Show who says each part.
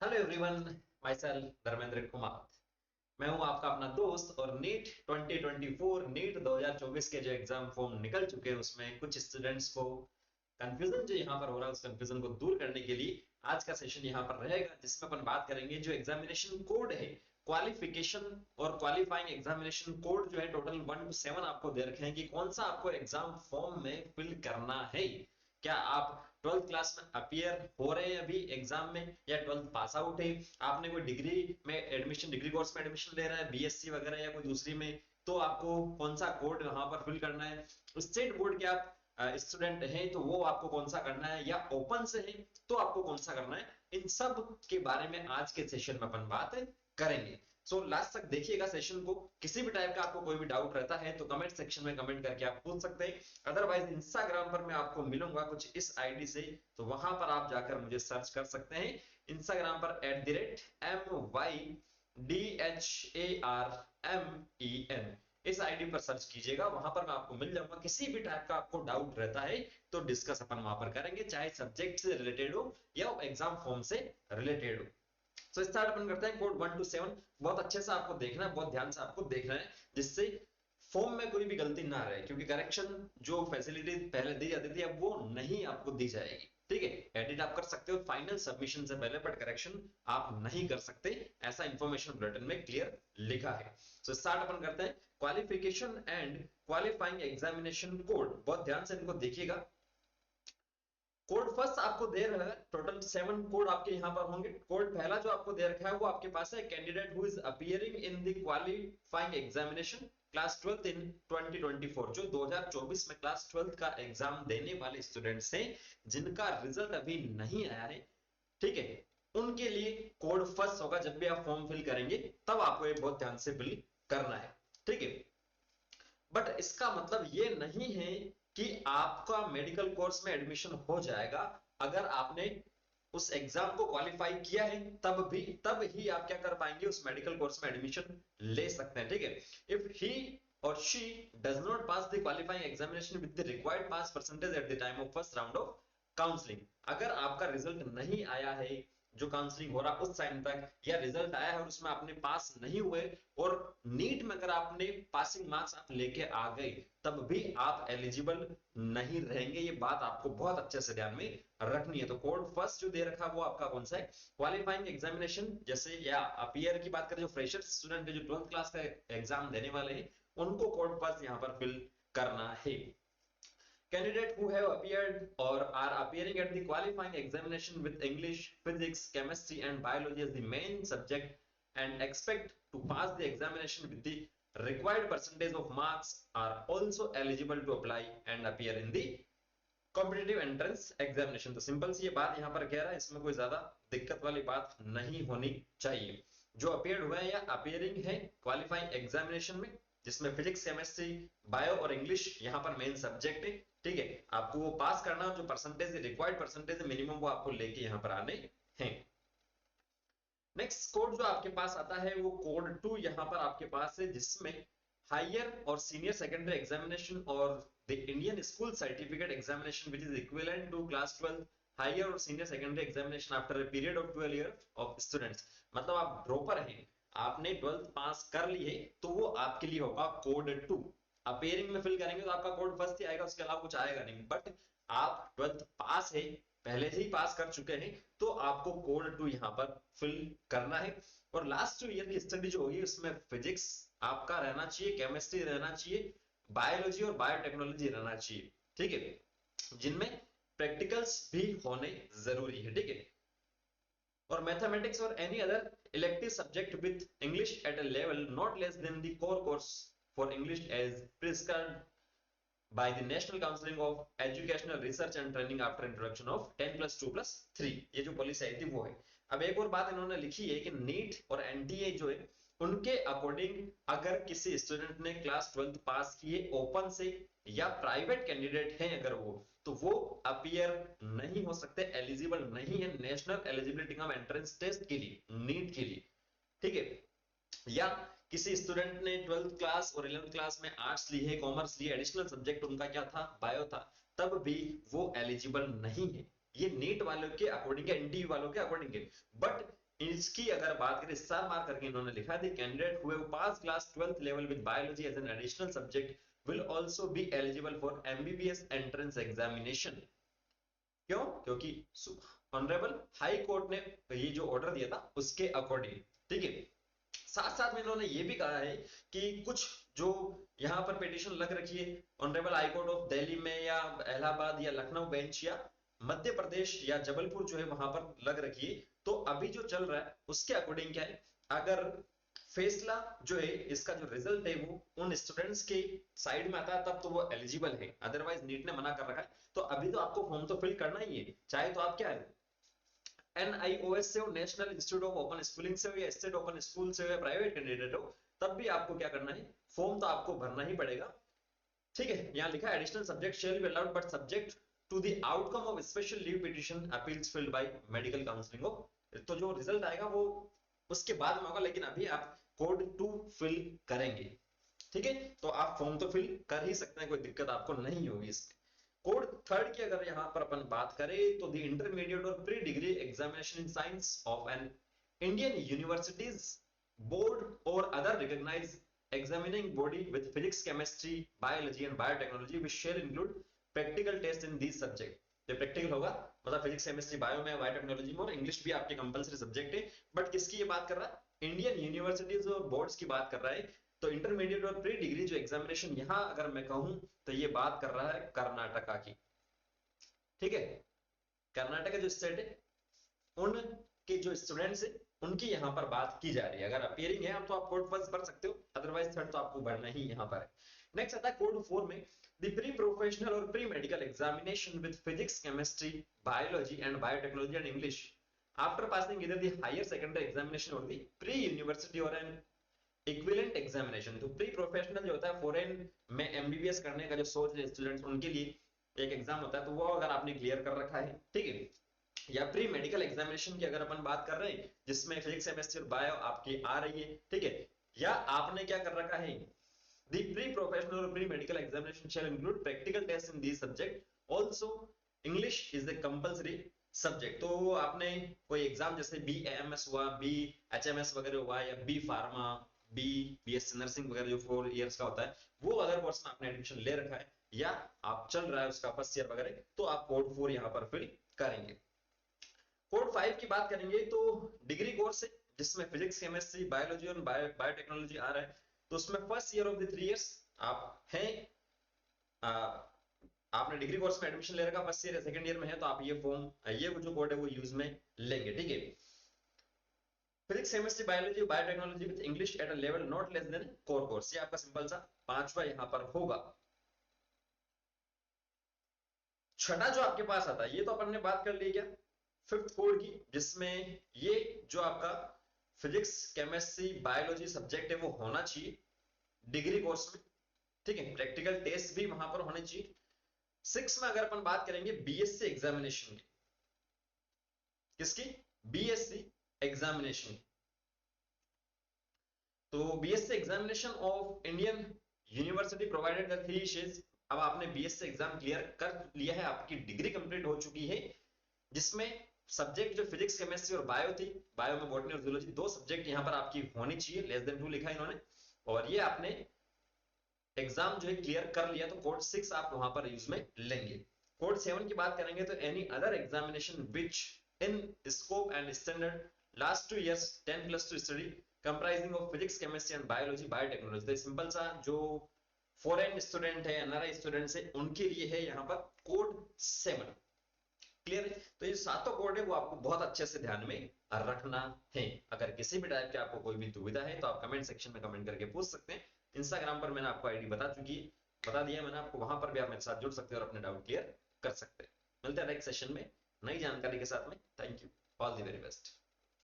Speaker 1: Hello everyone, my self Dharmendra Kumar. मैं हूं आपका अपना दोस्त और नीट 2024 नीट 2024 के जो एग्जाम फॉर्म निकल चुके हैं उसमें कुछ स्टूडेंट्स को कंफ्यूजन जो यहाँ पर हो रहा है उस कंफ्यूजन को दूर करने के लिए आज का सेशन यहाँ पर रहेगा, जिसमें अपन बात करेंगे जो एग्जामिनेशन कोड है, क्वालिफिकेशन और क्वालिफाइंग एग्जामिनेशन कोड जो है टोटल 1 to 7 आपको दे रखे हैं कि कौन सा आपको एग्जाम फॉर्म में फिल करना है। क्या आप 12th क्लास में अपियर हो रहे हैं अभी एग्जाम में, या 12th पास आउट है, आपने कोई डिग्री में एडमिशन, डिग्री कोर्स में एडमिशन ले रहा है, बीएससी वगैरह या कोई दूसरी में, तो आपको कौन सा कोड वहां पर फिल करना है। स्टेट बोर्ड के आप स्टूडेंट हैं तो वो आपको कौन सा करना है, या ओपन से है तो आपको कौन सा करना है, इन सब के बारे में आज के सेशन में अपन बात करेंगे। सो लास्ट तक देखिएगा सेशन को। किसी भी टाइप का आपको कोई भी डाउट रहता है तो कमेंट सेक्शन में कमेंट करके आप पूछ सकते हैं। अदरवाइज इंस्टाग्राम पर मैं आपको मिलूंगा कुछ इस आईडी से, तो वहां पर आप जाकर मुझे सर्च कर सकते हैं इंस्टाग्राम पर @MYDHARMEN। इस आईडी पर सर्च कीजिएगा, वहां पर मैं आपको मिल जाऊंगा। किसी भी टाइप का आपको डाउट रहता है तो डिस्कस अपन वहां पर करेंगे, चाहे सब्जेक्ट से रिलेटेड हो या एग्जाम फॉर्म से रिलेटेड हो। तो स्टार्ट अपन करते हैं कोड 1 to 7। बहुत अच्छे से आपको देखना है, बहुत ध्यान से आपको देखना है, जिससे फॉर्म में कोई भी गलती ना रहे, क्योंकि करेक्शन जो फैसिलिटी पहले दी जाती थी अब वो नहीं आपको दी जाएगी। ठीक है, एडिट आप कर सकते हो फाइनल सबमिशन से पहले, बट करेक्शन आप नहीं कर सकते, ऐसा इंफॉर्मेशन बुलेटिन में क्लियर लिखा है। सो स्टार्ट अपन करते हैं qualification and qualifying examination code. बहुत ध्यान से इनको देखिएगा। कोड फर्स्ट आपको दे रहा है, टोटल 7 कोड आपके यहां पर होंगे। कोड पहला जो आपको दे रखा है वो आपके पास है, candidate who is appearing in the qualifying examination class 12th इन 2024। जो 2024 में क्लास 12th का एग्जाम देने वाले स्टूडेंट्स हैं जिनका रिजल्ट अभी नहीं आया है, ठीक है, उनके लिए कोड फर्स्ट होगा। जब भी आप फॉर्म फिल करेंगे तब आपको ये बहुत ध्यान से फिल करना है, ठीक है। बट इसका मतलब ये नहीं है कि आपका मेडिकल कोर्स में एडमिशन हो जाएगा अगर आपने उस एग्जाम को क्वालिफाई किया है, तब ही आप क्या कर पाएंगे, उस मेडिकल कोर्स में एडमिशन ले सकते हैं, ठीक है। इफ ही और she does not pass the qualifying examination with the required pass percentage at the time of first round of counselling. अगर आपका रिजल्ट नहीं आया है, जो काउंसलिंग हो रहा उस टाइम तक, या रिजल्ट आया है और उसमें आपने पास नहीं हुए, और नीट में अगर आपने पासिंग मार्क्स आप लेके आ गए, तब भी आप एलिजिबल नहीं रहेंगे। ये बात आपको बहुत अच्छे से ध्यान में रखनी है। तो कोड फर्स्ट जो दे रखा वो आपका कौन सा है, क्वालिफाइंग एग्जामिनेशन। जैसे या अपीयर की बात करें, जो फ्रेशर स्टूडेंट है जो 12th क्लास का एग्जाम देने वाले हैं, उनको कोड फर्स्ट यहां पर फिल करना है। Candidate who have appeared or are appearing at the qualifying examination with English, Physics, Chemistry and Biology as the main subject and expect to pass the examination with the required percentage of marks are also eligible to apply and appear in the competitive entrance examination. तो simple सी ये बात यहां पर कह रहा है, इसमें कोई ज्यादा दिक्कत वाली बात नहीं होनी चाहिए। जो अपियर्ड हुए हैं या अपियरिंग है क्वालिफाइंग एग्जामिनेशन में, जिसमें फिजिक्स, केमिस्ट्री, बायो और इंग्लिश यहां पर मेन सब्जेक्ट है, ठीक है, आपको वो पास करना, जो परसेंटेज रिक्वायर्ड परसेंटेज मिनिमम वो आपको लेके यहां पर आने हैं। नेक्स्ट कोड जो आपके पास आता है वो कोड 2 यहां पर आपके पास है, जिसमें हायर और सीनियर सेकेंडरी एग्जामिनेशन और the Indian school certificate examination which is equivalent to class 12 higher और senior secondary examination after a period of 12 year of students. मतलब आप ड्रॉपर हैं, आपने 12th पास कर ली है, तो वो आपके लिए होगा कोड 2। अपेयरिंग में फिल करेंगे तो आपका कोड फर्स्ट ही आएगा, उसके अलावा कुछ आएगा नहीं। बट आप 12th पास है, पहले से ही पास कर चुके हैं, तो आपको कोड 2 यहां पर फिल करना है। और लास्ट जो ईयर की स्टडी जो होगी उसमें फिजिक्स आपका रहना चाहिए, केमिस्ट्री रहना चाहिए, बायोलॉजी और बायोटेक्नोलॉजी रहना चाहिए, ठीक है, जिनमें प्रैक्टिकल्स भी होने जरूरी है, ठीक है। और मैथमेटिक्स और any other elective subject with English at a level not less than the core course for English as prescribed by the National Council of Educational Research and Training after introduction of 10+2+3। ये जो policy आई थी वो है। अब एक और बात इन्होंने लिखी है कि नीट और एनटीए जो है उनके अकॉर्डिंग अगर किसी स्टूडेंट ने क्लास 12th पास किए ओपन से या प्राइवेट कैंडिडेट हैं अगर वो, तो वो अपीयर नहीं हो सकते, एलिजिबल नहीं है national eligibility cum entrance test के लिए, नीट के लिए, ठीक है। या किसी स्टूडेंट ने 12th क्लास और 11th क्लास में आर्ट्स ली है, कॉमर्स ली है, एडिशनल सब्जेक्ट उनका क्या था, बायो था, तब भी वो एलिजिबल नहीं है। ये नीट वालों के अकॉर्डिंग है, एनटीयू वालों के अकॉर्डिंग है। बट इसकी अगर बात करें, स्टार मार्क करके इन्होंने लिखा है, candidate who have pass class 12th level with biology as an additional subject will also be eligible for MBBS entrance examination. क्यों? क्योंकि ऑनरेबल हाई कोर्ट ने ये जो ऑर्डर दिया था उसके अकॉर्डिंग, ठीक है। साथ साथ में इन्होंने ये भी कहा है कि कुछ जो यहाँ पर पिटीशन लग रखी है honourable high court of Delhi में या इलाहाबाद या लखनऊ बेंच या मध्य प्रदेश या जबलपुर जो है वहां पर लग रखी है, तो अभी जो चल रहा है उसके अकॉर्डिंग क्या है, अगर फैसला जो है इसका जो रिजल्ट है वो उन स्टूडेंट्स के साइड में आता है तब तो वो एलिजिबल है, अदरवाइज नीट ने मना कर रखा है। तो अभी तो आपको फॉर्म तो फिल करना ही है, चाहे तो आप क्या है एनआईओएस से हो, national institute of open schooling से हो या स्टेट ओपन स्कूल से हो या प्राइवेट कैंडिडेट हो, तब भी आपको क्या करना है, फॉर्म तो आपको भरना ही पड़ेगा। ठीक है, यहाँ लिखा है additional subject shall be allowed but subject to the outcome of special leave petition appeals filed by medical counselling of. तो जो रिजल्ट आएगा वो उसके बाद में होगा, लेकिन अभी आप कोड 2 फिल करेंगे। ठीक है, तो आप फॉर्म तो फिल कर ही सकते हैं, कोई दिक्कत आपको नहीं होगी इसमें। कोड थर्ड की अगर यहां पर अपन बात करें तो द इंटरमीडिएट और pre degree examination in science of an Indian universities board और other recognised examining body with physics chemistry biology and biotechnology which shall include practical test in these subject. तो प्रैक्टिकल होगा मतलब physics chemistry bio में, biotechnology में, और English भी आपके compulsory subject है। बट किसकी ये बात कर रहा है, इंडियन यूनिवर्सिटीज और बोर्ड्स की बात कर रहा है। तो इंटरमीडिएट और प्री डिग्री जो एग्जामिनेशन यहां अगर मैं कहूं तो ये बात कर रहा है कर्नाटका की। ठीक है, कर्नाटका जो स्टेट है उनके जो स्टूडेंट्स है उनकी यहाँ पर बात की जा रही है। अगर अपियरिंग है तो आप कोड फर्स्ट भर सकते हो, अदरवाइज थर्ड तो आपको भरना ही यहाँ पर है। नेक्स्ट आता है कोड 4 में द प्री प्रोफेशनल और pre medical examination with physics chemistry biology and biotechnology and English after passing इधर द हायर सेकेंडरी एग्जामिनेशन और द प्री यूनिवर्सिटी और एन इक्विवेलेंट एग्जामिनेशन। तो प्री प्रोफेशनल जो होता है फॉरेन में एमबीबीएस करने का जो सोच है स्टूडेंट्स उनके लिए एक एग्जाम होता है, तो वो अगर आपने क्लियर कर रखा है, ठीक है, या प्री मेडिकल एग्जामिनेशन की अगर अपन बात कर रहे हैं जिसमें फिजिक्स केमिस्ट्री और बायो आपकी आ रही है, ठीक है, या आपने क्या कर रखा है, द प्री प्रोफेशनल और pre medical examination shall include practical test in these subject also English is the compulsory subject. तो आपने कोई एग्जाम जैसे बी एएमएस हुआ, बी एचएमएस वगैरह हुआ, या B pharma, B BSc nursing वगैरह जो 4 इयर्स का होता है, वो अगर कोर्स में आपने एडमिशन ले रखा है या आप चल रहा है उसका फर्स्ट ईयर वगैरह, तो आप कोड 4 यहाँ पर फिल करेंगे। कोड 5 की बात करेंगे तो डिग्री कोर्स है जिसमें फिजिक्स केमिस्ट्री बायोलॉजी और बायोटेक्नोलॉजी आ रहा है, तो उसमें first year of the 3 years आप हैं, आपने डिग्री कोर्स में एडमिशन ले रखा फर्स्ट ईयर या सेकंड ईयर में है, तो आप ये फॉर्म ये जो कोड है वो यूज में लेंगे। ठीक है, physics chemistry biology biotechnology with English at a level not less then core course, ये आपका सिंपल सा पांचवा यहां पर होगा। छठा जो आपके पास आता है ये तो अपन ने बात कर ली क्या, फिफ्थ कोड की, जिसमें ये जो आपका फिजिक्स केमिस्ट्री बायोलॉजी सब्जेक्ट है वो होना चाहिए डिग्री कोर्स में। ठीक है, प्रैक्टिकल टेस्ट भी वहां पर होने चाहिए। 6 में अगर अपन बात करेंगे बीएससी एग्जामिनेशन की, किसकी, बीएससी एग्जामिनेशन, तो BSc examination of Indian university provided the 3 shades. अब आपने बीएससी एग्जाम क्लियर कर लिया है, आपकी डिग्री कंप्लीट हो चुकी है, जिसमें सब्जेक्ट जो फिजिक्स केमिस्ट्री और बायो थी, बायो में बॉटनी और जूलॉजी, दो सब्जेक्ट यहां पर आपकी होनी चाहिए, लेस देन 2 लिखा है इन्होंने, और ये आपने एग्जाम जो है क्लियर कर लिया, तो कोड 6 आप वहां पर यूज में लेंगे। कोड 7 की बात करेंगे तो any other examination which in scope and standard last 2 years 10+2 study comprising of physics chemistry and biology biotechnology. तो सिंपल सा जो फॉरेन स्टूडेंट है, एनआरआई स्टूडेंट्स है, उनके लिए है यहाँ पर कोड 7। क्लियर है, तो ये सातों कोड है वो आपको बहुत अच्छे से ध्यान में रखना है। अगर किसी भी टाइप की आपको कोई भी दुविधा है तो आप कमेंट सेक्शन में कमेंट करके पूछ सकते हैं। इंस्टाग्राम पर मैंने आपको आईडी बता दिया मैंने आपको, वहां पर भी आप मेरे साथ जुड़ सकते हैं और अपने डाउट क्लियर कर सकते हैं। मिलते हैं नेक्स्ट सेशन में नई जानकारी के साथ में। Thank you, all the very best.